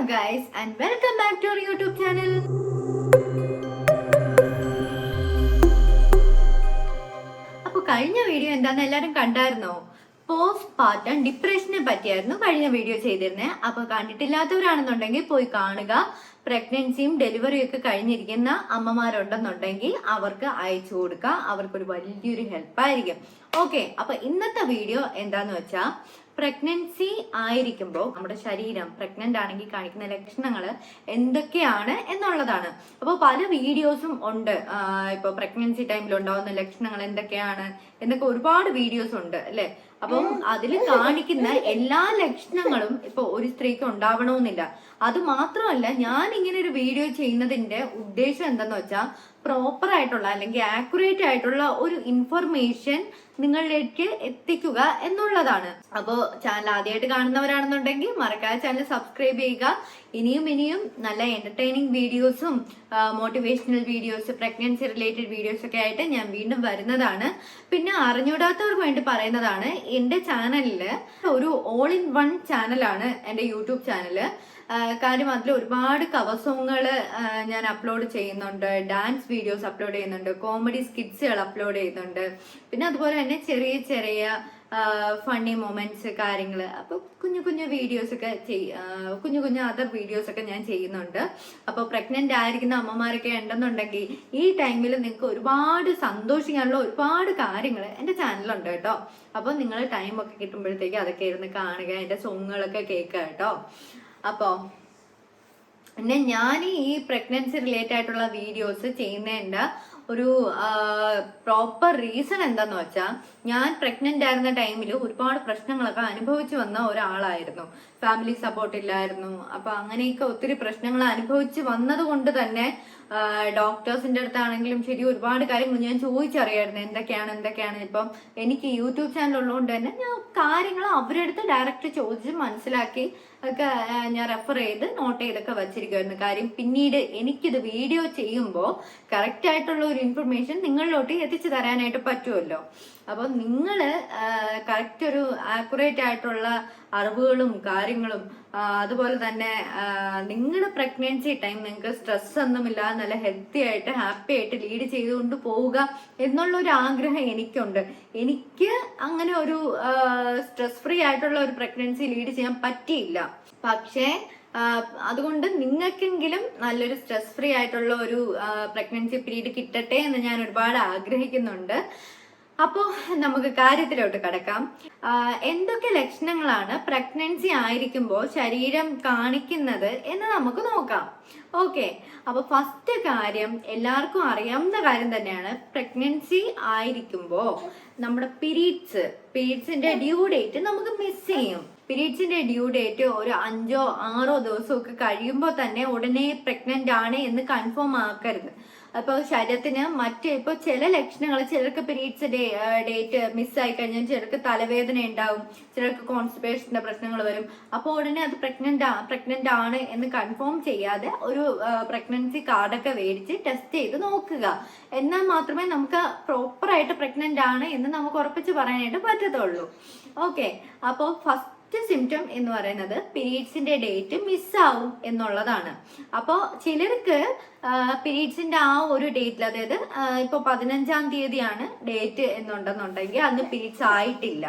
Hello guys and welcome back to our YouTube channel. അപ്പോൾ കഴിഞ്ഞ video എന്താണെന്ന് എല്ലാവരും കണ്ടായിരുന്നോ? പോസ്റ്റ് പാർട്ടം ഡിപ്രഷനെ പറ്റിയായിരുന്നു കഴിഞ്ഞ വീഡിയോ ചെയ്തിരുന്നത്. അപ്പോൾ കണ്ടിട്ടില്ലാത്തവരാണെന്നുണ്ടെങ്കിൽ പോയി കാണുക. പ്രഗ്നൻസിയും ഡെലിവറിയും ഒക്കെ കഴിഞ്ഞിരിക്കുന്ന അമ്മമാരുണ്ടെന്നുണ്ടെങ്കിൽ അവർക്ക് അയച്ചു കൊടുക്കുക. അവർക്കൊരു വലിയൊരു ഹെൽപ്പായിരിക്കും. ഓക്കെ, അപ്പൊ ഇന്നത്തെ വീഡിയോ എന്താന്ന് വെച്ചാൽ പ്രഗ്നൻസി ആയിരിക്കുമ്പോൾ നമ്മുടെ ശരീരം പ്രഗ്നന്റ് ആണെങ്കിൽ കാണിക്കുന്ന ലക്ഷണങ്ങൾ എന്തൊക്കെയാണ് എന്നുള്ളതാണ്. അപ്പോൾ പല വീഡിയോസും ഉണ്ട്. ഇപ്പൊ പ്രഗ്നൻസി ടൈമിൽ ഉണ്ടാവുന്ന ലക്ഷണങ്ങൾ എന്തൊക്കെയാണ് എന്നൊക്കെ ഒരുപാട് വീഡിയോസ് ഉണ്ട് അല്ലെ. അപ്പം അതിൽ കാണിക്കുന്ന എല്ലാ ലക്ഷണങ്ങളും ഇപ്പൊ ഒരു സ്ത്രീക്ക് ഉണ്ടാവണമെന്നില്ല. അത് മാത്രമല്ല, ഞാൻ ഇങ്ങനെ ഒരു വീഡിയോ ചെയ്യുന്നതിന്റെ ഉദ്ദേശം എന്താന്ന് വെച്ചാൽ പ്രോപ്പർ ആയിട്ടുള്ള അല്ലെങ്കിൽ ആക്യുറേറ്റ് ആയിട്ടുള്ള ഒരു ഇൻഫർമേഷൻ നിങ്ങളിലേക്ക് എത്തിക്കുക എന്നുള്ളതാണ്. അപ്പോൾ ചാനൽ ആദ്യമായിട്ട് കാണുന്നവരാണെന്നുണ്ടെങ്കിൽ മറക്കാതെ ചാനൽ സബ്സ്ക്രൈബ് ചെയ്യുക. ഇനിയും നല്ല എന്റർടൈനിങ് വീഡിയോസും motivational videos, pregnancy related videos ഒക്കെ ആയിട്ട് ഞാൻ വീണ്ടും വരുന്നതാണ്. പിന്നെ അറിഞ്ഞൂടാത്തവർക്ക് വേണ്ടി പറയുന്നതാണ്, എൻ്റെ ചാനലിൽ ഒരു ഓൾ ഇൻ വൺ ചാനലാണ് എൻ്റെ യൂട്യൂബ് ചാനല്. കാര്യം അതിൽ ഒരുപാട് കവർ സോങ്ങുകൾ ഞാൻ അപ്ലോഡ് ചെയ്യുന്നുണ്ട്, ഡാൻസ് വീഡിയോസ് അപ്ലോഡ് ചെയ്യുന്നുണ്ട്, കോമഡി സ്കിറ്റ്സുകൾ അപ്ലോഡ് ചെയ്യുന്നുണ്ട്, പിന്നെ അതുപോലെ തന്നെ ചെറിയ ഫണ്ണി മൊമെന്റ്സ് കാര്യങ്ങൾ. അപ്പോൾ കുഞ്ഞു വീഡിയോസ് ഒക്കെ കുഞ്ഞു അതർ വീഡിയോസ് ഒക്കെ ഞാൻ ചെയ്യുന്നുണ്ട്. അപ്പോൾ പ്രഗ്നന്റ് ആയിരിക്കുന്ന അമ്മമാരൊക്കെ ഉണ്ടെന്നുണ്ടെങ്കിൽ ഈ ടൈമിൽ നിങ്ങൾക്ക് ഒരുപാട് സന്തോഷിക്കാനുള്ള ഒരുപാട് കാര്യങ്ങൾ എൻ്റെ ചാനലുണ്ട് കേട്ടോ. അപ്പോൾ നിങ്ങൾ ടൈമൊക്കെ കിട്ടുമ്പോഴത്തേക്ക് അതൊക്കെ ഇരുന്ന് കാണുക, എൻ്റെ സോങ്ങുകളൊക്കെ കേൾക്കുക കേട്ടോ. അപ്പോൾ പിന്നെ ഞാൻ ഈ പ്രഗ്നൻസി റിലേറ്റഡ് ആയിട്ടുള്ള വീഡിയോസ് ചെയ്യുന്നതിൻ്റെ ഒരു പ്രോപ്പർ റീസൺ എന്താന്ന് വെച്ചാൽ, ഞാൻ പ്രഗ്നന്റ് ആയിരുന്ന ടൈമിൽ ഒരുപാട് പ്രശ്നങ്ങളൊക്കെ അനുഭവിച്ചു വന്ന ഒരാളായിരുന്നു. ഫാമിലി സപ്പോർട്ട് ഇല്ലായിരുന്നു. അപ്പൊ അങ്ങനെയൊക്കെ ഒത്തിരി പ്രശ്നങ്ങൾ അനുഭവിച്ച് വന്നത് കൊണ്ട് തന്നെ ഡോക്ടേഴ്സിന്റെ അടുത്താണെങ്കിലും ശരി ഒരുപാട് കാര്യങ്ങൾ ഞാൻ ചോദിച്ചറിയായിരുന്നു എന്തൊക്കെയാണ്. ഇപ്പം എനിക്ക് യൂട്യൂബ് ചാനൽ ഉള്ളതുകൊണ്ട് തന്നെ ഞാൻ കാര്യങ്ങൾ അവരുടെ അടുത്ത് ഡയറക്റ്റ് ചോദിച്ച് മനസ്സിലാക്കി ഒക്കെ ഞാൻ റെഫർ ചെയ്ത് നോട്ട് ചെയ്തൊക്കെ വച്ചിരിക്കുമായിരുന്നു. കാര്യം പിന്നീട് എനിക്കിത് വീഡിയോ ചെയ്യുമ്പോൾ കറക്റ്റ് ആയിട്ടുള്ള ഒരു ഇൻഫർമേഷൻ നിങ്ങളിലോട്ട് എത്തിച്ചു തരാനായിട്ട് പറ്റുമല്ലോ. അപ്പോൾ നിങ്ങൾ കറക്റ്റ് ഒരു ആക്യുറേറ്റ് ആയിട്ടുള്ള അറിവുകളും കാര്യങ്ങളും അതുപോലെ തന്നെ നിങ്ങളുടെ പ്രഗ്നൻസി ടൈം നിങ്ങൾക്ക് സ്ട്രെസ് ഒന്നുമില്ലാതെ നല്ല ഹെൽത്തി ആയിട്ട് ഹാപ്പി ആയിട്ട് ലീഡ് ചെയ്തുകൊണ്ട് പോവുക എന്നുള്ളൊരു ആഗ്രഹം എനിക്കുണ്ട്. എനിക്ക് അങ്ങനെ ഒരു സ്ട്രെസ് ഫ്രീ ആയിട്ടുള്ള ഒരു പ്രഗ്നൻസി ലീഡ് ചെയ്യാൻ പറ്റിയില്ല. പക്ഷേ അതുകൊണ്ട് നിങ്ങൾക്കെങ്കിലും നല്ലൊരു സ്ട്രെസ് ഫ്രീ ആയിട്ടുള്ള ഒരു പ്രഗ്നൻസി പീരീഡ് കിട്ടട്ടെ എന്ന് ഞാൻ ഒരുപാട് ആഗ്രഹിക്കുന്നുണ്ട്. അപ്പോൾ നമുക്ക് കാര്യത്തിലോട്ട് കടക്കാം. എന്തൊക്കെ ലക്ഷണങ്ങളാണ് പ്രഗ്നൻസി ആയിരിക്കുമ്പോൾ ശരീരം കാണിക്കുന്നത് എന്ന് നമുക്ക് നോക്കാം. ഓക്കെ, അപ്പൊ ഫസ്റ്റ് കാര്യം എല്ലാവർക്കും അറിയാവുന്ന കാര്യം തന്നെയാണ്. പ്രഗ്നൻസി ആയിരിക്കുമ്പോൾ നമ്മുടെ പീരീഡ്സിന്റെ ഡ്യൂ ഡേറ്റ് നമുക്ക് മിസ് ചെയ്യും. പീരീഡ്സിന്റെ ഡ്യൂ ഡേറ്റ് ഒരു 5-6 ദിവസമൊക്കെ കഴിയുമ്പോൾ തന്നെ ഉടനെ പ്രഗ്നന്റ് ആണ് എന്ന് കൺഫേം ആക്കരുത്. അപ്പോൾ ശരീരത്തിന് ഇപ്പോൾ ചില ലക്ഷണങ്ങൾ, ചിലർക്ക് പീരീഡ്സ് ഡേറ്റ് മിസ്സായി കഴിഞ്ഞാൽ ചിലർക്ക് തലവേദന ഉണ്ടാവും, ചിലർക്ക് കോൺസ്റ്റിപ്പേഷന്റെ പ്രശ്നങ്ങൾ വരും. അപ്പോൾ ഉടനെ അത് പ്രഗ്നന്റ് ആണ് എന്ന് കൺഫേം ചെയ്യാതെ ഒരു പ്രഗ്നൻസി കാർഡൊക്കെ മേടിച്ച് ടെസ്റ്റ് ചെയ്ത് നോക്കുക. എന്നാൽ മാത്രമേ നമുക്ക് പ്രോപ്പറായിട്ട് പ്രഗ്നന്റ് ആണ് എന്ന് നമുക്ക് ഉറപ്പിച്ച് പറയാനായിട്ട് പറ്റത്തുള്ളൂ. ഓക്കെ, അപ്പോൾ ഫസ്റ്റ് സിംറ്റം എന്ന് പറയുന്നത് പീരീഡ്സിന്റെ ഡേറ്റ് മിസ്സാവും എന്നുള്ളതാണ്. അപ്പോൾ ചിലർക്ക് പീരീഡ്സിന്റെ ആ ഒരു ഡേറ്റിൽ, അതായത് ഇപ്പൊ 15-ാം തീയതിയാണ് ഡേറ്റ് എന്നുണ്ടെന്നുണ്ടെങ്കിൽ അന്ന് പീരീഡ്സ് ആയിട്ടില്ല.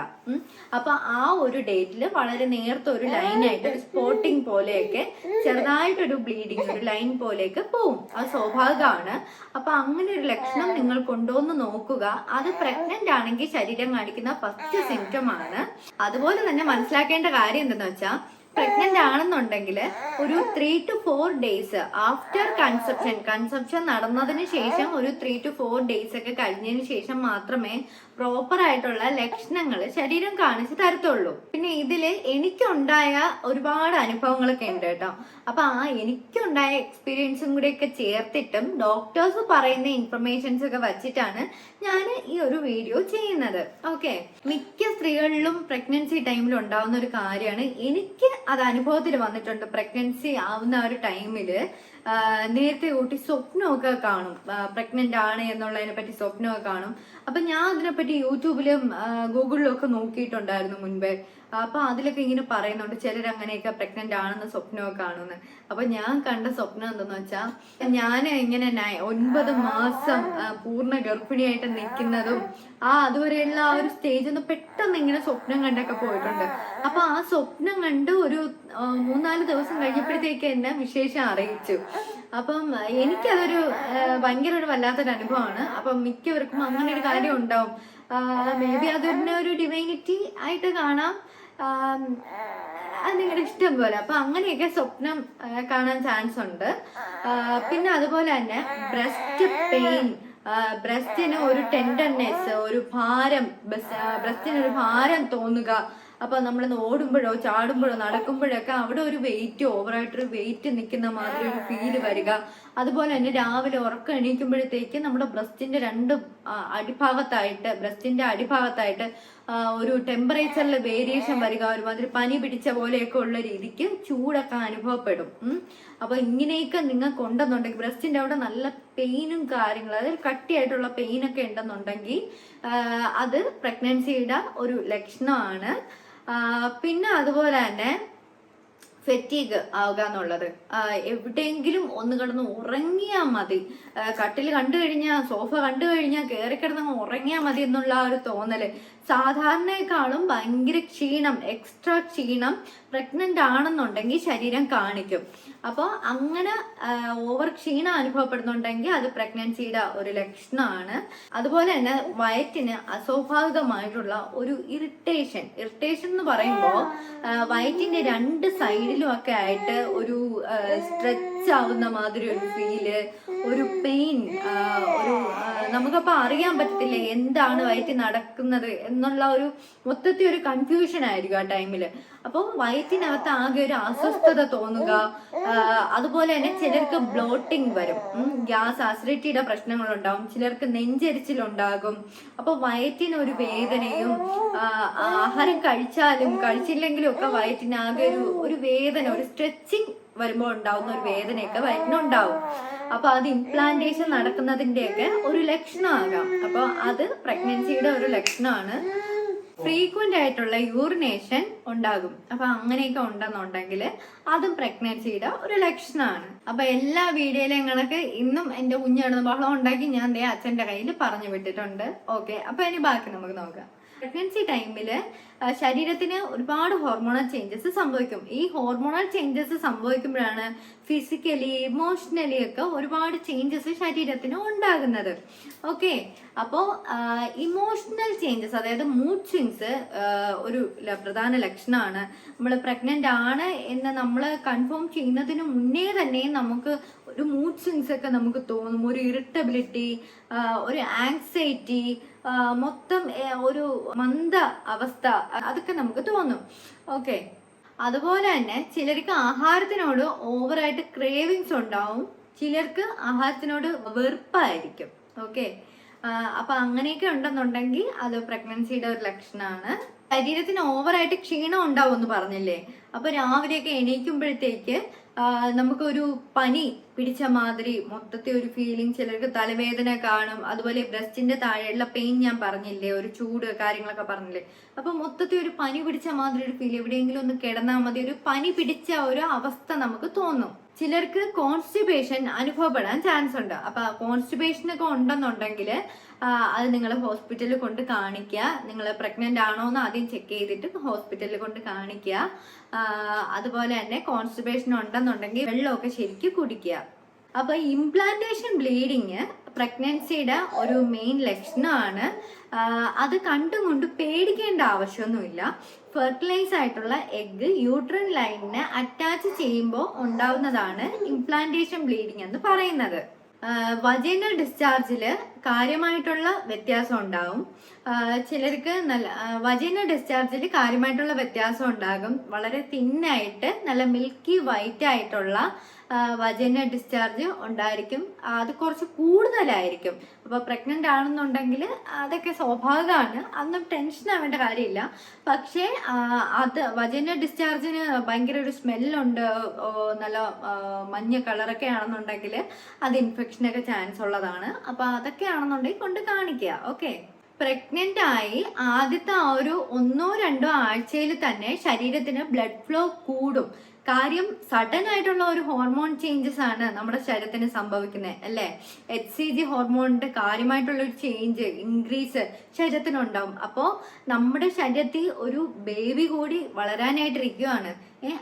അപ്പൊ ആ ഒരു ഡേറ്റിൽ വളരെ നേരത്തെ ഒരു ലൈനായിട്ട് ഒരു സ്പോട്ടിങ് പോലെയൊക്കെ ചെറുതായിട്ടൊരു ബ്ലീഡിങ്, ഒരു ലൈൻ പോലെയൊക്കെ പോവും. അത് സ്വാഭാവികമാണ്. അപ്പൊ അങ്ങനെ ഒരു ലക്ഷണം നിങ്ങൾ കൊണ്ടുവന്ന് നോക്കുക. അത് പ്രഗ്നന്റ് ആണെങ്കിൽ ശരീരം കാണിക്കുന്ന ഫസ്റ്റ് സിംറ്റം ആണ്. അതുപോലെ തന്നെ മനസ്സിലാക്കേണ്ട കാര്യം എന്തെന്ന് വെച്ചാൽ, പ്രഗ്നന്റ് ആണെന്നുണ്ടെങ്കിൽ ഒരു 3 to 4 ഡേയ്സ് ആഫ്റ്റർ കൺസെപ്ഷൻ നടന്നതിന് ശേഷം ഒരു 3 to 4 ഡേയ്സ് ഒക്കെ കഴിഞ്ഞതിന് ശേഷം മാത്രമേ പ്രോപ്പർ ആയിട്ടുള്ള ലക്ഷണങ്ങൾ ശരീരം കാണിച്ചു തരത്തുള്ളൂ. പിന്നെ ഇതില് എനിക്കുണ്ടായ ഒരുപാട് അനുഭവങ്ങളൊക്കെ ഉണ്ട് കേട്ടോ. അപ്പൊ എനിക്കുണ്ടായ എക്സ്പീരിയൻസും കൂടെ ഒക്കെ ചേർത്തിട്ടും ഡോക്ടേഴ്സ് പറയുന്ന ഇൻഫർമേഷൻസ് ഒക്കെ വച്ചിട്ടാണ് ഞാൻ ഈ ഒരു വീഡിയോ ചെയ്യുന്നത്. ഓക്കെ, മിക്ക സ്ത്രീകളിലും പ്രഗ്നൻസി ടൈമിൽ ഉണ്ടാവുന്ന ഒരു കാര്യമാണ്. എനിക്ക് അത് അനുഭവത്തിൽ വന്നിട്ടുണ്ട്. പ്രഗ്നൻസി ആവുന്ന ഒരു ടൈമില് നേരത്തെ കൂട്ടി സ്വപ്നമൊക്കെ കാണും, പ്രഗ്നന്റ് ആണ് എന്നുള്ളതിനെ പറ്റി സ്വപ്നമൊക്കെ കാണും. അപ്പൊ ഞാൻ അതിനെപ്പറ്റി യൂട്യൂബിലും ഗൂഗിളിലും ഒക്കെ നോക്കിയിട്ടുണ്ടായിരുന്നു മുൻപേ. അപ്പൊ അതിലൊക്കെ ഇങ്ങനെ പറയുന്നുണ്ട് ചിലർ അങ്ങനെയൊക്കെ പ്രഗ്നന്റ് ആണെന്ന് സ്വപ്നമൊക്കെ കാണുമെന്ന്. അപ്പൊ ഞാൻ കണ്ട സ്വപ്നം എന്തെന്ന് വെച്ചാൽ, ഞാൻ ഇങ്ങനെ 9 മാസം പൂർണ്ണ ഗർഭിണിയായിട്ട് നിൽക്കുന്നതും അതുവരെയുള്ള ആ ഒരു സ്റ്റേജ് ഒന്ന് പെട്ടെന്ന് ഇങ്ങനെ സ്വപ്നം കണ്ടൊക്കെ പോയിട്ടുണ്ട്. അപ്പൊ ആ സ്വപ്നം കണ്ട് ഒരു 3-4 ദിവസം കഴിഞ്ഞപ്പോഴത്തേക്ക് എന്നെ വിശേഷം അറിയിച്ചു. അപ്പം എനിക്കതൊരു ഭയങ്കര ഒരു വല്ലാത്തൊരു അനുഭവമാണ്. അപ്പം മിക്കവർക്കും അങ്ങനെ ഒരു കാര്യം ഉണ്ടാവും. മേ ബി അതിനെ ഒരു ഡിവൈനിറ്റി ആയിട്ട് കാണാം, അത് നിങ്ങളുടെ ഇഷ്ടം പോലെ. അപ്പൊ അങ്ങനെയൊക്കെ സ്വപ്നം കാണാൻ ചാൻസ് ഉണ്ട്. പിന്നെ അതുപോലെ തന്നെ ബ്രസ്റ്റ് പെയിൻ, ബ്രസ്റ്റിന് ഒരു ടെൻഡർനെസ്, ഒരു ഭാരം, ബ്രസ്റ്റിന് ഒരു ഭാരം തോന്നുക. അപ്പൊ നമ്മൾ ഓടുമ്പോഴോ ചാടുമ്പോഴോ നടക്കുമ്പോഴൊക്കെ അവിടെ ഒരു വെയിറ്റ്, ഓവറായിട്ടൊരു വെയിറ്റ് നിൽക്കുന്ന മാതിരി ഒരു ഫീല് വരിക. അതുപോലെ തന്നെ രാവിലെ ഉറക്കം എണീക്കുമ്പോഴത്തേക്ക് നമ്മുടെ ബ്രസ്റ്റിന്റെ ബ്രസ്റ്റിന്റെ അടിഭാഗത്തായിട്ട് ഒരു ടെമ്പറേച്ചറിൽ വേരിയേഷൻ വരിക, ഒരുമാതിരി പനി പിടിച്ച പോലെയൊക്കെ ഉള്ള രീതിക്ക് ചൂടൊക്കെ അനുഭവപ്പെടും. അപ്പൊ ഇങ്ങനെയൊക്കെ നിങ്ങൾക്ക് ഉണ്ടെന്നുണ്ടെങ്കിൽ, ബ്രസ്റ്റിന്റെ അവിടെ നല്ല പെയിനും കാര്യങ്ങളും, അതായത് കട്ടിയായിട്ടുള്ള പെയിനൊക്കെ ഉണ്ടെന്നുണ്ടെങ്കിൽ അത് പ്രഗ്നൻസിയുടെ ഒരു ലക്ഷണമാണ്. പിന്നെ അതുപോലെ തന്നെ ഫെറ്റീഗ് ആവുക എന്നുള്ളത്, എവിടെയെങ്കിലും ഒന്ന് കിടന്ന് ഉറങ്ങിയാൽ മതി, കട്ടിൽ കണ്ടു കഴിഞ്ഞാൽ, സോഫ കണ്ടു കഴിഞ്ഞാൽ കയറി കിടന്ന് ഉറങ്ങിയാൽ മതി എന്നുള്ള ആ ഒരു തോന്നല്, സാധാരണയെക്കാളും ഭയങ്കര ക്ഷീണം, എക്സ്ട്രാ ക്ഷീണം പ്രഗ്നന്റ് ആണെന്നുണ്ടെങ്കിൽ ശരീരം കാണിക്കും. അപ്പോൾ അങ്ങനെ ഓവർ ക്ഷീണം അനുഭവപ്പെടുന്നുണ്ടെങ്കിൽ അത് പ്രഗ്നൻസിയുടെ ഒരു ലക്ഷണമാണ്. അതുപോലെ തന്നെ വയറ്റിന് അസ്വാഭാവികമായിട്ടുള്ള ഒരു ഇറിറ്റേഷൻ എന്ന് പറയുമ്പോൾ വയറ്റിന്റെ 2 സൈഡിലും ഒക്കെ ആയിട്ട് ഒരു സ്ട്രെച്ച് ആവുന്ന മാതിരി ഒരു ഫീല്, ഒരു പെയിൻ, ഒരു നമുക്കപ്പോ അറിയാൻ പറ്റത്തില്ല എന്താണ് വയറ്റിൽ നടക്കുന്നത് എന്നുള്ള ഒരു മൊത്തത്തിൽ ഒരു കൺഫ്യൂഷൻ ആയിരിക്കും ആ ടൈമില്. അപ്പോൾ വയറ്റിനകത്ത് ആകെ ഒരു അസ്വസ്ഥത തോന്നുക. അതുപോലെ തന്നെ ചിലർക്ക് ബ്ലോട്ടിങ് വരും, ഗ്യാസ് അസിഡിറ്റിയുടെ പ്രശ്നങ്ങളുണ്ടാവും, ചിലർക്ക് നെഞ്ചരിച്ചിലുണ്ടാകും. അപ്പൊ വയറ്റിന് ഒരു വേദനയും, ആഹാരം കഴിച്ചാലും കഴിച്ചില്ലെങ്കിലും ഒക്കെ വയറ്റിനാകെ ഒരു വേദന, ഒരു സ്ട്രെച്ചിങ് വരുമ്പോൾ ഉണ്ടാവുന്ന ഒരു വേദനയൊക്കെ വയറ്റിനുണ്ടാവും. അപ്പൊ അത് ഇംപ്ലാന്റേഷൻ നടക്കുന്നതിന്റെയൊക്കെ ഒരു ലക്ഷണമാകാം. അപ്പൊ അത് പ്രഗ്നൻസിയുടെ ഒരു ലക്ഷണമാണ്. ഫ്രീക്വന്റ് ആയിട്ടുള്ള യൂറിനേഷൻ ഉണ്ടാകും. അപ്പൊ അങ്ങനെയൊക്കെ ഉണ്ടെന്നുണ്ടെങ്കിൽ അതും പ്രഗ്നൻസിയുടെ ഒരു ലക്ഷണമാണ്. അപ്പൊ എല്ലാ വീഡിയോയിലും കണക്ക് ഇന്നും എന്റെ കുഞ്ഞാണ് ബഹളം ഉണ്ടാക്കി ഞാൻ അച്ഛന്റെ കയ്യിൽ പറഞ്ഞു വിട്ടിട്ടുണ്ട്. ഓക്കെ, അപ്പൊ ഇനി ബാക്കി നമുക്ക് നോക്കാം. പ്രഗ്നൻസി ടൈമില് ശരീരത്തിന് ഒരുപാട് ഹോർമോണൽ ചേഞ്ചസ് സംഭവിക്കും. ഈ ഹോർമോണൽ ചേഞ്ചസ് സംഭവിക്കുമ്പോഴാണ് ഫിസിക്കലി ഇമോഷണലി ഒക്കെ ഒരുപാട് ചേഞ്ചസ് ശരീരത്തിന് ഉണ്ടാകുന്നത്. ഓക്കെ, അപ്പോൾ ഇമോഷണൽ ചേഞ്ചസ്, അതായത് മൂഡ് സ്വിങ്സ് ഒരു പ്രധാന ലക്ഷണമാണ്. നമ്മൾ പ്രഗ്നന്റ് ആണ് എന്ന് നമ്മൾ കൺഫേം ചെയ്യുന്നതിന് മുന്നേ തന്നെ നമുക്ക് ഒരു മൂഡ് സ്വിങ്സ് ഒക്കെ നമുക്ക് തോന്നും, ഒരു ഇറിറ്റബിലിറ്റി, ഒരു ആങ്സൈറ്റി, മൊത്തം ഒരു മന്ദ അവസ്ഥ, അതൊക്കെ നമുക്ക് തോന്നും. ഓക്കെ, അതുപോലെ തന്നെ ചിലർക്ക് ആഹാരത്തിനോട് ഓവറായിട്ട് ക്രേവിങ്സ് ഉണ്ടാവും, ചിലർക്ക് ആഹാരത്തിനോട് വെറുപ്പായിരിക്കും. ഓക്കെ, അപ്പൊ അങ്ങനെയൊക്കെ ഉണ്ടെന്നുണ്ടെങ്കിൽ അത് പ്രഗ്നൻസിയുടെ ഒരു ലക്ഷണമാണ്. ശരീരത്തിന് ഓവറായിട്ട് ക്ഷീണം ഉണ്ടാവും എന്ന് പറഞ്ഞില്ലേ, അപ്പൊ രാവിലെയൊക്കെ എണീക്കുമ്പോഴത്തേക്ക് നമുക്കൊരു പനി പിടിച്ച മാതിരി മൊത്തത്തിൽ ഒരു ഫീലിംഗ്, ചിലർക്ക് തലവേദന കാണും. അതുപോലെ ബ്രസ്റ്റിന്റെ താഴെയുള്ള പെയിൻ ഞാൻ പറഞ്ഞില്ലേ, ഒരു ചൂട് കാര്യങ്ങളൊക്കെ പറഞ്ഞില്ലേ, അപ്പൊ മൊത്തത്തിൽ ഒരു പനി പിടിച്ച മാതിരി ഒരു ഫീൽ, എവിടെയെങ്കിലും ഒന്ന് കിടന്നാൽ മതി, ഒരു പനി പിടിച്ച ഒരു അവസ്ഥ നമുക്ക് തോന്നും. ചിലർക്ക് കോൺസ്റ്റിപ്പേഷൻ അനുഭവപ്പെടാൻ ചാൻസ് ഉണ്ട്. അപ്പൊ കോൺസ്റ്റിപ്പേഷൻ ഒക്കെ ഉണ്ടെന്നുണ്ടെങ്കിൽ അത് നിങ്ങൾ ഹോസ്പിറ്റലിൽ കൊണ്ട് കാണിക്കുക. നിങ്ങൾ പ്രഗ്നന്റ് ആണോ എന്ന് ആദ്യം ചെക്ക് ചെയ്തിട്ട് ഹോസ്പിറ്റലിൽ കൊണ്ട് കാണിക്കുക. അതുപോലെ തന്നെ കോൺസ്റ്റിപ്പേഷൻ ഉണ്ടെന്നുണ്ടെങ്കിൽ വെള്ളമൊക്കെ ശരിക്കും കുടിക്കുക. അപ്പൊ ഇംപ്ലാന്റേഷൻ ബ്ലീഡിങ് പ്രഗ്നൻസിയുടെ ഒരു മെയിൻ ലക്ഷണമാണ്. അത് കണ്ടും കൊണ്ട് പേടിക്കേണ്ട ആവശ്യമൊന്നുമില്ല. ഫെർട്ടിലൈസ് ആയിട്ടുള്ള എഗ് യൂട്രൈൻ ലൈനിനെ അറ്റാച്ച് ചെയ്യുമ്പോൾ ഉണ്ടാവുന്നതാണ് ഇംപ്ലാന്റേഷൻ ബ്ലീഡിങ് എന്ന് പറയുന്നത്. വജൈനൽ ഡിസ്ചാർജില് കാര്യമായിട്ടുള്ള വ്യത്യാസം ഉണ്ടാകും. ചിലർക്ക് നല്ല വജൈന ഡിസ്ചാർജിൽ കാര്യമായിട്ടുള്ള വ്യത്യാസം ഉണ്ടാകും. വളരെ തിന്നായിട്ട് നല്ല മിൽക്കി വൈറ്റ് ആയിട്ടുള്ള വജൈന ഡിസ്ചാർജ് ഉണ്ടായിരിക്കും. അത് കുറച്ച് കൂടുതലായിരിക്കും. അപ്പോൾ പ്രഗ്നന്റ് ആണെന്നുണ്ടെങ്കിൽ അതൊക്കെ സ്വാഭാവികമാണ്, അതൊന്നും ടെൻഷൻ ആവേണ്ട കാര്യമില്ല. പക്ഷേ അത് വജൈന ഡിസ്ചാർജിന് ഭയങ്കര ഒരു സ്മെല്ലുണ്ട്, നല്ല മഞ്ഞ കളറൊക്കെ ആണെന്നുണ്ടെങ്കിൽ അത് ഇൻഫെക്ഷനൊക്കെ ചാൻസ് ഉള്ളതാണ്. അപ്പോൾ അതൊക്കെ ആണെന്നുണ്ടെങ്കിൽ കൊണ്ട് കാണിക്കുക. ഓക്കെ. പ്രഗ്നന്റ് ആയി ആദ്യത്തെ ആ ഒരു 1-2 ആഴ്ചയിൽ തന്നെ ശരീരത്തിന് ബ്ലഡ് ഫ്ലോ കൂടും. കാര്യം സഡൻ ആയിട്ടുള്ള ഒരു ഹോർമോൺ ചേഞ്ചസ് ആണ് നമ്മുടെ ശരീരത്തിന് സംഭവിക്കുന്നത്, അല്ലേ? HCG ഹോർമോണിന്റെ കാര്യമായിട്ടുള്ള ഒരു ചേഞ്ച്, ഇൻക്രീസ് ശരീരത്തിനുണ്ടാവും. അപ്പോൾ നമ്മുടെ ശരീരത്തിൽ ഒരു ബേബി കൂടി വളരാനായിട്ടിരിക്കുകയാണ്.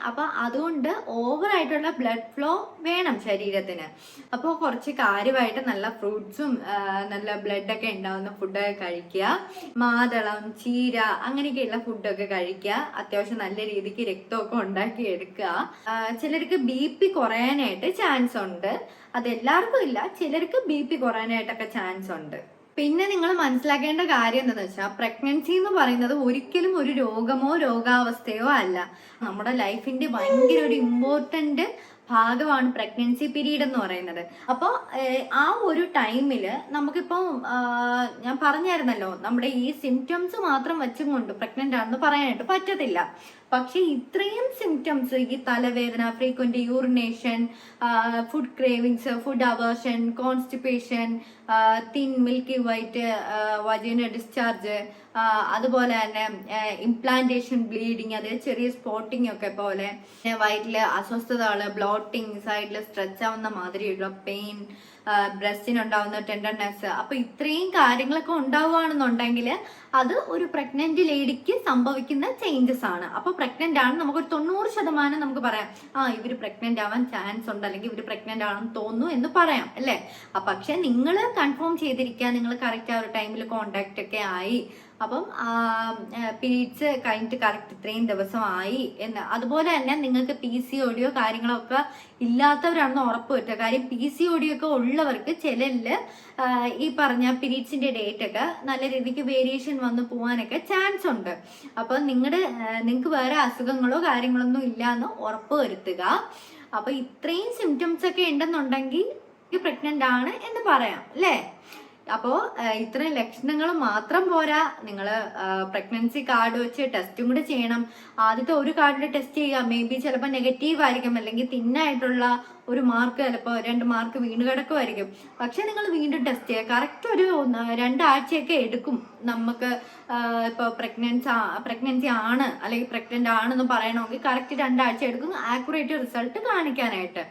അപ്പൊ അതുകൊണ്ട് ഓവറായിട്ടുള്ള ബ്ലഡ് ഫ്ലോ വേണം ശരീരത്തിന്. അപ്പോൾ കുറച്ച് കാര്യമായിട്ട് നല്ല ഫ്രൂട്ട്സും നല്ല ബ്ലഡൊക്കെ ഉണ്ടാവുന്ന ഫുഡൊക്കെ കഴിക്കുക. മാതളം, ചീര അങ്ങനെയൊക്കെയുള്ള ഫുഡൊക്കെ കഴിക്കുക. അത്യാവശ്യം നല്ല രീതിക്ക് രക്തമൊക്കെ ഉണ്ടാക്കി എടുക്കുക. ചിലർക്ക് BP കുറയാനായിട്ട് ചാൻസ് ഉണ്ട്. അതെല്ലാവർക്കും ഇല്ല, ചിലർക്ക് BP കുറയാനായിട്ടൊക്കെ ചാൻസ് ഉണ്ട്. പിന്നെ നിങ്ങൾ മനസ്സിലാക്കേണ്ട കാര്യം എന്താണെന്ന് വെച്ചാൽ, പ്രഗ്നൻസി എന്ന് പറയുന്നത് ഒരിക്കലും ഒരു രോഗമോ രോഗാവസ്ഥയോ അല്ല. നമ്മുടെ ലൈഫിന്റെ ഭയങ്കര ഒരു ഇമ്പോർട്ടന്റ് ഭാഗമാണ് പ്രഗ്നൻസി പീരീഡ് എന്ന് പറയുന്നത്. അപ്പോൾ ആ ഒരു ടൈമിൽ നമുക്കിപ്പോൾ ഞാൻ പറഞ്ഞായിരുന്നല്ലോ, നമ്മുടെ ഈ സിംറ്റംസ് മാത്രം വെച്ചും കൊണ്ട് പ്രഗ്നന്റ് ആണെന്ന് പറയാനായിട്ട് പറ്റത്തില്ല. പക്ഷെ ഇത്രയും സിംറ്റംസ്, ഈ തലവേദന, frequent urination, food cravings, food aversion, constipation, thin milky white, vagina discharge, അതുപോലെ തന്നെ ഇംപ്ലാന്റേഷൻ, ബ്ലീഡിങ്, അത് ചെറിയ സ്പോട്ടിങ് ഒക്കെ പോലെ, വയറ്റില് അസ്വസ്ഥതകള്, ബ്ലോട്ടിങ്, സൈഡിൽ സ്ട്രെച്ച് ആവുന്ന മാതിരിയുള്ള പെയിൻ, ബ്രസ്റ്റിനുണ്ടാവുന്ന ടെൻഡർനെസ്. അപ്പൊ ഇത്രയും കാര്യങ്ങളൊക്കെ ഉണ്ടാവുകയാണെന്നുണ്ടെങ്കിൽ അത് ഒരു പ്രഗ്നന്റ് ലേഡിക്ക് സംഭവിക്കുന്ന ചേഞ്ചസ് ആണ്. അപ്പൊ പ്രഗ്നന്റ് ആണ് നമുക്കൊരു 90% നമുക്ക് പറയാം, ഇവര് പ്രഗ്നന്റ് ആവാൻ ചാൻസ് ഉണ്ട്, അല്ലെങ്കിൽ ഇവര് പ്രഗ്നന്റ് ആണെന്ന് തോന്നുന്നു എന്ന് പറയാം, അല്ലേ? പക്ഷെ നിങ്ങൾ കൺഫേം ചെയ്തിരിക്കുക, നിങ്ങൾ കറക്റ്റ് ആ ഒരു ടൈമിൽ കോണ്ടാക്ട് ഒക്കെ ആയി, അപ്പം പീരീഡ്സ് കഴിഞ്ഞിട്ട് കറക്റ്റ് ഇത്രയും ദിവസമായി എന്ന്. അതുപോലെ തന്നെ നിങ്ങൾക്ക് PCOD കാര്യങ്ങളൊക്കെ ഇല്ലാത്തവരാണെന്ന് ഉറപ്പ് വരുത്തുക. കാര്യം PCOD ഒക്കെ ഉള്ളവർക്ക് ചിലരില് ഈ പറഞ്ഞ പീരീഡ്സിന്റെ ഡേറ്റ് ഒക്കെ നല്ല രീതിക്ക് വേരിയേഷൻ വന്ന് പോകാനൊക്കെ ചാൻസ് ഉണ്ട്. അപ്പൊ നിങ്ങൾക്ക് വേറെ അസുഖങ്ങളോ കാര്യങ്ങളൊന്നും ഇല്ല എന്ന് ഉറപ്പ് വരുത്തുക. അപ്പൊ ഇത്രയും സിംറ്റംസ് ഒക്കെ ഉണ്ടെന്നുണ്ടെങ്കിൽ പ്രഗ്നന്റ് ആണ് എന്ന് പറയാം, അല്ലേ? അപ്പോൾ ഇത്രയും ലക്ഷണങ്ങൾ മാത്രം പോരാ, നിങ്ങൾ പ്രഗ്നൻസി കാർഡ് വെച്ച് ടെസ്റ്റും കൂടെ ചെയ്യണം. ആദ്യത്തെ ഒരു കാർഡിൽ ടെസ്റ്റ് ചെയ്യുക, മേ ബി ചിലപ്പോൾ നെഗറ്റീവ് ആയിരിക്കും, അല്ലെങ്കിൽ തിന്നായിട്ടുള്ള ഒരു മാർക്ക്, ചിലപ്പോൾ 2 മാർക്ക് വീണ് കിടക്കുമായിരിക്കും. പക്ഷെ നിങ്ങൾ വീണ്ടും ടെസ്റ്റ് ചെയ്യുക. കറക്റ്റ് ഒരു 2 ആഴ്ചയൊക്കെ എടുക്കും നമുക്ക് ഇപ്പോൾ പ്രഗ്നൻസി ആണ് അല്ലെങ്കിൽ പ്രഗ്നന്റ് ആണെന്ന് പറയണമെങ്കിൽ കറക്റ്റ് 2 ആഴ്ച എടുക്കും ആക്യുറേറ്റ് റിസൾട്ട് കാണിക്കാനായിട്ട്.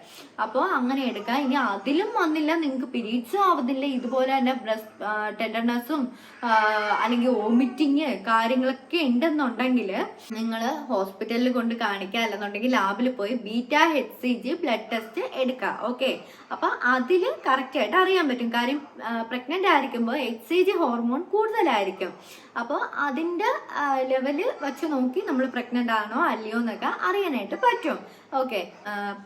അപ്പോൾ അങ്ങനെ എടുക്കുക. ഇനി അതിലും വന്നില്ല, നിങ്ങൾക്ക് പീരീഡ്സും ആവുന്നില്ല, ഇതുപോലെ തന്നെ ബ്രസ്റ്റ് ടെൻഡർനെസ്സും അല്ലെങ്കിൽ വോമിറ്റിങ് കാര്യങ്ങളൊക്കെ ഉണ്ടെന്നുണ്ടെങ്കിൽ നിങ്ങൾ ഹോസ്പിറ്റലിൽ കൊണ്ട് കാണിക്കുക, അല്ലെന്നുണ്ടെങ്കിൽ ലാബിൽ പോയി β-HCG ബ്ലഡ് ടെസ്റ്റ് എടുക്കുക. ഓക്കെ. അപ്പൊ അതിൽ കറക്റ്റ് ആയിട്ട് അറിയാൻ പറ്റും. കാര്യം പ്രഗ്നന്റ് ആയിരിക്കുമ്പോൾ HCG ഹോർമോൺ കൂടുതലായിരിക്കും. അപ്പോൾ അതിന്റെ ലെവല് വെച്ച് നോക്കി നമ്മൾ പ്രഗ്നന്റ് ആണോ അല്ലയോ എന്നൊക്കെ അറിയാനായിട്ട് പറ്റും. ഓക്കെ.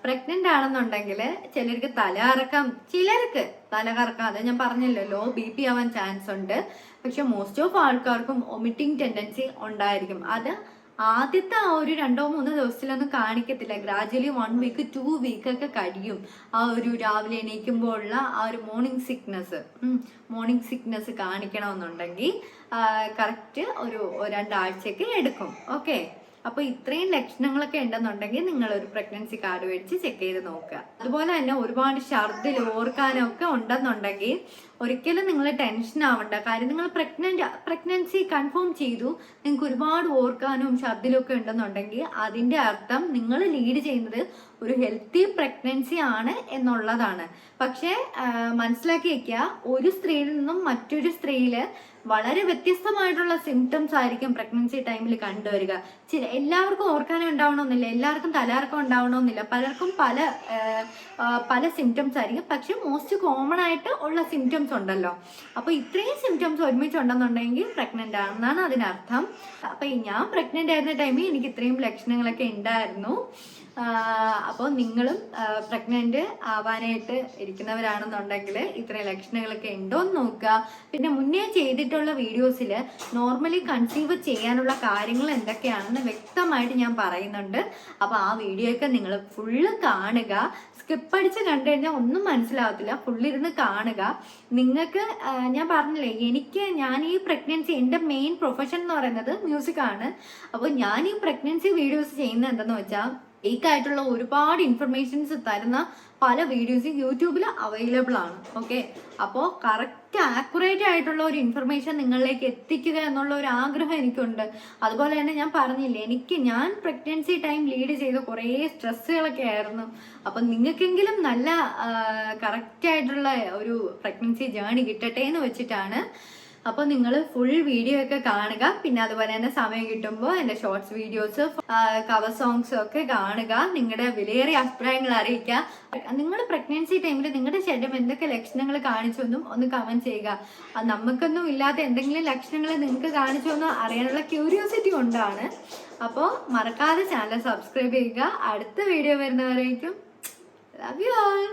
പ്രഗ്നന്റ് ആണെന്നുണ്ടെങ്കിൽ ചിലർക്ക് തലകറക്കം, ചിലർക്ക് തലകറക്കം, അത് ഞാൻ പറഞ്ഞല്ലോ, ലോ BP ആവാൻ ചാൻസ് ഉണ്ട്. പക്ഷെ മോസ്റ്റ് ഓഫ് ആൾക്കാർക്കും വൊമിറ്റിംഗ് ടെൻഡൻസി ഉണ്ടായിരിക്കും. അത് ആദ്യത്തെ ആ ഒരു 2-3 ദിവസത്തിലൊന്നും കാണിക്കത്തില്ല. ഗ്രാജുവലി 1 വീക്ക് 2 വീക്ക് ഒക്കെ കഴിയും. ആ ഒരു രാവിലെ എണീക്കുമ്പോഴുള്ള ആ ഒരു മോർണിംഗ് സിക്നസ് കാണിക്കണമെന്നുണ്ടെങ്കിൽ കറക്റ്റ് ഒരു 2 ആഴ്ചയൊക്കെ എടുക്കും. ഓക്കെ. അപ്പൊ ഇത്രയും ലക്ഷണങ്ങളൊക്കെ ഉണ്ടെന്നുണ്ടെങ്കിൽ നിങ്ങൾ ഒരു പ്രഗ്നൻസി കാർഡ് മേടിച്ച് ചെക്ക് ചെയ്ത് നോക്കുക. അതുപോലെ തന്നെ ഒരുപാട് ഛർദിൽ ഓർക്കാനൊക്കെ ഉണ്ടെന്നുണ്ടെങ്കിൽ ഒരിക്കലും നിങ്ങൾ ടെൻഷൻ ആവണ്ട. കാര്യം നിങ്ങൾ പ്രഗ്നൻസി കൺഫേം ചെയ്തു, നിങ്ങൾക്ക് ഒരുപാട് ഓർക്കാനും ഛർദിലും ഒക്കെ ഉണ്ടെന്നുണ്ടെങ്കിൽ അതിന്റെ അർത്ഥം നിങ്ങൾ ലീഡ് ചെയ്യുന്നത് ഒരു ഹെൽത്തി പ്രഗ്നൻസി ആണ് എന്നുള്ളതാണ്. പക്ഷേ മനസ്സിലാക്കി വെക്കുക, ഒരു സ്ത്രീയിൽ നിന്നും മറ്റൊരു സ്ത്രീയില് വളരെ വ്യത്യസ്തമായിട്ടുള്ള സിംറ്റംസ് ആയിരിക്കും പ്രഗ്നൻസി ടൈമിൽ കണ്ടുവരിക. എല്ലാവർക്കും ഓർക്കാനും ഉണ്ടാവണമെന്നില്ല, എല്ലാവർക്കും തലകറക്കം ഉണ്ടാവണമെന്നില്ല, പലർക്കും പല സിംറ്റംസ് ആയിരിക്കും. പക്ഷെ മോസ്റ്റ് കോമൺ ആയിട്ട് ഉള്ള സിംറ്റംസ് ഉണ്ടല്ലോ. അപ്പൊ ഇത്രയും സിംറ്റംസ് ഒരുമിച്ചുണ്ടെന്നുണ്ടെങ്കിൽ പ്രഗ്നന്റ് ആണെന്നാണ് അതിനർത്ഥം. അപ്പൊ ഞാൻ പ്രഗ്നന്റ് ആയിരുന്ന ടൈമിൽ എനിക്ക് ഇത്രയും ലക്ഷണങ്ങളൊക്കെ ഉണ്ടായിരുന്നു. അപ്പോൾ നിങ്ങളും പ്രഗ്നന്റ് ആവാനായിട്ട് ഇരിക്കുന്നവരാണെന്നുണ്ടെങ്കിൽ ഇത്രയും ലക്ഷണങ്ങളൊക്കെ ഉണ്ടോ എന്ന് നോക്കുക. പിന്നെ മുന്നേ ചെയ്തിട്ടുള്ള വീഡിയോസിൽ നോർമലി കൺസീവ് ചെയ്യാനുള്ള കാര്യങ്ങൾ എന്തൊക്കെയാണെന്ന് വ്യക്തമായിട്ട് ഞാൻ പറയുന്നുണ്ട്. അപ്പോൾ ആ വീഡിയോ ഒക്കെ നിങ്ങൾ ഫുള്ള് കാണുക. സ്കിപ്പ് അടിച്ച് കണ്ടു കഴിഞ്ഞാൽ ഒന്നും മനസ്സിലാവത്തില്ല. ഫുള്ളിരുന്ന് കാണുക. നിങ്ങൾക്ക് ഞാൻ പറഞ്ഞില്ലേ, ഞാൻ ഈ പ്രഗ്നൻസി, എൻ്റെ മെയിൻ പ്രൊഫഷൻ എന്ന് പറയുന്നത് മ്യൂസിക്കാണ്. അപ്പോൾ ഞാൻ ഈ പ്രഗ്നൻസി വീഡിയോസ് ചെയ്യുന്നത് എന്താണെന്ന് വെച്ചാൽ, ഫേക്കായിട്ടുള്ള ഒരുപാട് ഇൻഫർമേഷൻസ് തരുന്ന പല വീഡിയോസും യൂട്യൂബിൽ അവൈലബിൾ ആണ്. ഓക്കെ, അപ്പോൾ കറക്റ്റ് ആക്യുറേറ്റ് ആയിട്ടുള്ള ഒരു ഇൻഫർമേഷൻ നിങ്ങളിലേക്ക് എത്തിക്കുക എന്നുള്ള ഒരു ആഗ്രഹം എനിക്കുണ്ട്. അതുപോലെ തന്നെ ഞാൻ പറഞ്ഞില്ലേ, ഞാൻ പ്രഗ്നൻസി ടൈം ലീഡ് ചെയ്ത കുറേ സ്ട്രെസ്സുകളൊക്കെ ആയിരുന്നു. അപ്പം നിങ്ങൾക്കെങ്കിലും നല്ല കറക്റ്റ് ആയിട്ടുള്ള ഒരു പ്രഗ്നൻസി ജേണി കിട്ടട്ടെ എന്ന് വെച്ചിട്ടാണ്. അപ്പോൾ നിങ്ങൾ ഫുൾ വീഡിയോ ഒക്കെ കാണുക. പിന്നെ അതുപോലെ തന്നെ സമയം കിട്ടുമ്പോൾ എൻ്റെ ഷോർട്സ് വീഡിയോസ്, കവർ സോങ്സും ഒക്കെ കാണുക. നിങ്ങളുടെ വിലയേറിയ അഭിപ്രായങ്ങൾ അറിയിക്കുക. നിങ്ങൾ പ്രഗ്നൻസി ടൈമിൽ നിങ്ങളുടെ ശരീരം എന്തൊക്കെ ലക്ഷണങ്ങൾ കാണിച്ചു എന്നും ഒന്ന് കമൻറ്റ് ചെയ്യുക. നമുക്കൊന്നും ഇല്ലാത്ത എന്തെങ്കിലും ലക്ഷണങ്ങൾ നിങ്ങൾക്ക് കാണിച്ചു എന്ന് അറിയാനുള്ള ക്യൂരിയോസിറ്റി കൊണ്ടാണ്. അപ്പോൾ മറക്കാതെ ചാനൽ സബ്സ്ക്രൈബ് ചെയ്യുക. അടുത്ത വീഡിയോ വരുന്നവരേക്കും ലവ് യു ആൾ.